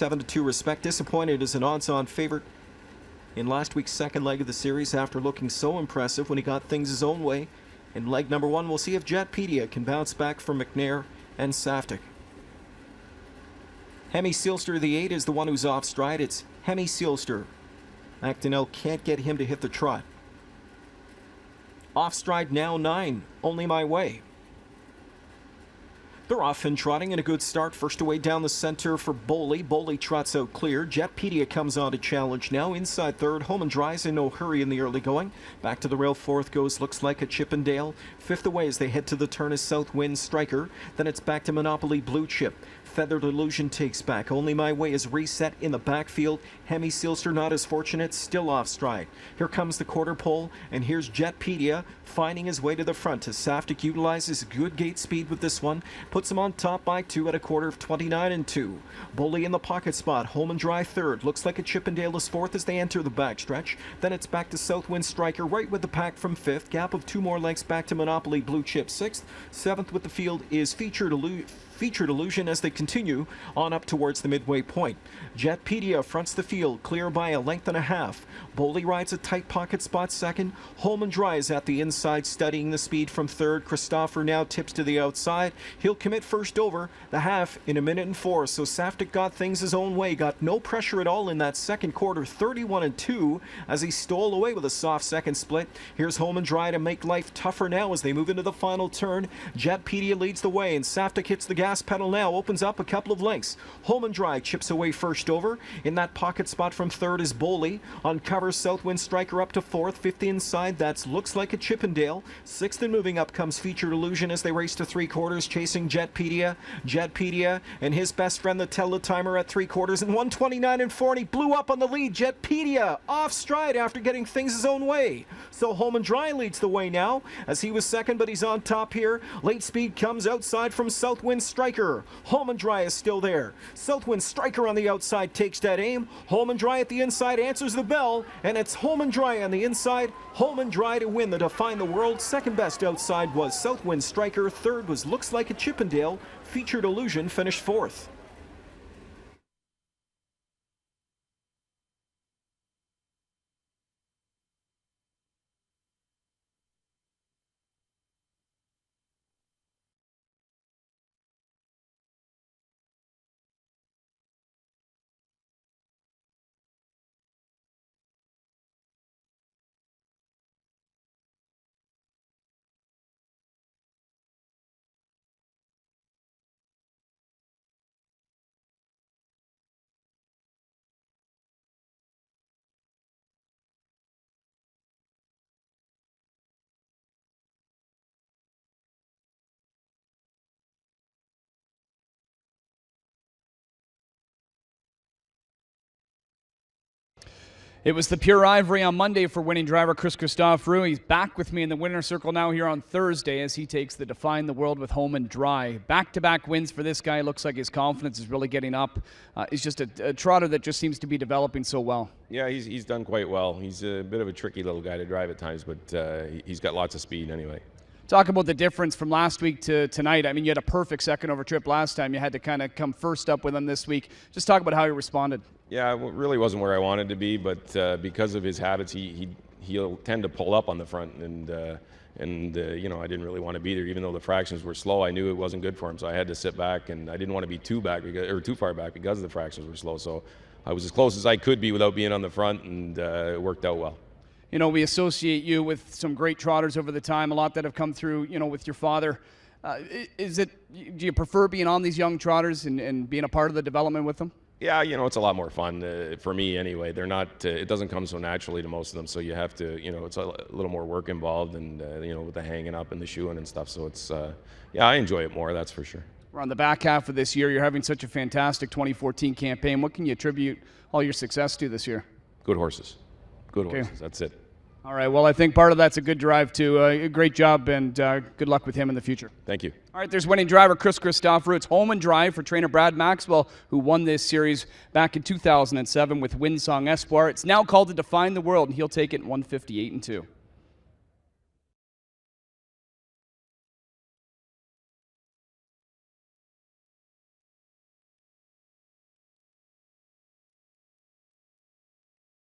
7-2 respect. Disappointed as an odds-on favorite in last week's second leg of the series after looking so impressive when he got things his own way. In leg number 1, we'll see if Jetpedia can bounce back from McNair and Saftik. Hemi Sealster, the 8, is the one who's off stride. It's Hemi Sealster. McDonnell can't get him to hit the trot. Off stride now 9, Only My Way. They're off and trotting, and a good start. First away down the center for Boley. Boley trots out clear. Jetpedia comes on to challenge now. Inside third, Home and Dry's in no hurry in the early going. Back to the rail, fourth goes Looks Like a Chippendale. Fifth away as they head to the turn is Southwind Striker. Then it's back to Monopoly Blue Chip. Feathered Illusion takes back. Only My Way is reset in the backfield. Hemi Sealster not as fortunate, still off stride. Here comes the quarter pole, and here's Jetpedia finding his way to the front as Saftik utilizes good gate speed with this one. Puts him on top by 2 at a quarter of 29-2. Boley in the pocket spot. Home and Dry third. Looks Like a Chippendale is fourth as they enter the backstretch. Then it's back to Southwind Striker right with the pack from fifth. Gap of 2 more lengths back to Monopoly Blue Chip sixth. Seventh with the field is Featured Illusion as they continue on up towards the midway point. Jetpedia fronts the field, clear by a length and a half. Boley rides a tight pocket spot second. Home and Dry is at the inside, studying the speed from third. Christopher now tips to the outside. He'll commit first over the half in 1:04. So Saftik got things his own way, got no pressure at all in that second quarter, 31-2, as he stole away with a soft second split. Here's Home and Dry to make life tougher now as they move into the final turn. Jetpedia leads the way, and Saftik hits the gas pedal now, opens up a couple of lengths. Home and Dry chips away first over. In that pocket spot from third is Boley. On cover, Southwind Striker up to fourth. 50 inside, that's Looks Like a Chippendale. Sixth and moving up comes Featured Illusion as they race to 3/4, chasing Jetpedia. Jetpedia and his best friend, the Teletimer, at 3/4 and 1:29-40. Blew up on the lead. Jetpedia off stride after getting things his own way. So Home and Dry leads the way now as he was second, but he's on top here. Late speed comes outside from Southwind Striker. Home and Dry is still there. Southwind Striker on the outside takes that aim. Home and Dry at the inside answers the bell, and it's Home and Dry on the inside. Home and Dry to win the Define the World. Second best outside was Southwind Striker. Third was Looks Like a Chippendale. Featured Illusion finished fourth. It was the pure ivory on Monday for winning driver Chris Christophe. He's back with me in the winner's circle now here on Thursday as he takes the Define the World with Home and Dry. Back-to-back wins for this guy. Looks like his confidence is really getting up. He's just a trotter that just seems to be developing so well. Yeah, he's done quite well. He's a bit of a tricky little guy to drive at times, but he's got lots of speed anyway. Talk about the difference from last week to tonight. I mean, you had a perfect second over trip last time. You had to kind of come first up with him this week. Just talk about how he responded. Yeah, it really wasn't where I wanted to be, but because of his habits, he'll tend to pull up on the front, and you know, I didn't really want to be there, even though the fractions were slow. I knew it wasn't good for him, so I had to sit back, and I didn't want to be too far back because the fractions were slow. So I was as close as I could be without being on the front, and it worked out well. You know, we associate you with some great trotters over the time, a lot that have come through, you know, with your father. Do you prefer being on these young trotters and being a part of the development with them? Yeah, you know, it's a lot more fun for me anyway. They're not, it doesn't come so naturally to most of them, so you have to, you know, it's a little more work involved, and, you know, with the hanging up and the shoeing and stuff. So it's, yeah, I enjoy it more, that's for sure. We're on the back half of this year. You're having such a fantastic 2014 campaign. What can you attribute all your success to this year? Good horses. Good horses, that's it. All right, well, I think part of that's a good drive, too. Great job, and good luck with him in the future. Thank you. All right, there's winning driver Chris Christophe. It's Home and Dry for trainer Brad Maxwell, who won this series back in 2007 with Windsong Espoir. It's now called to Define the World, and he'll take it in 158-2.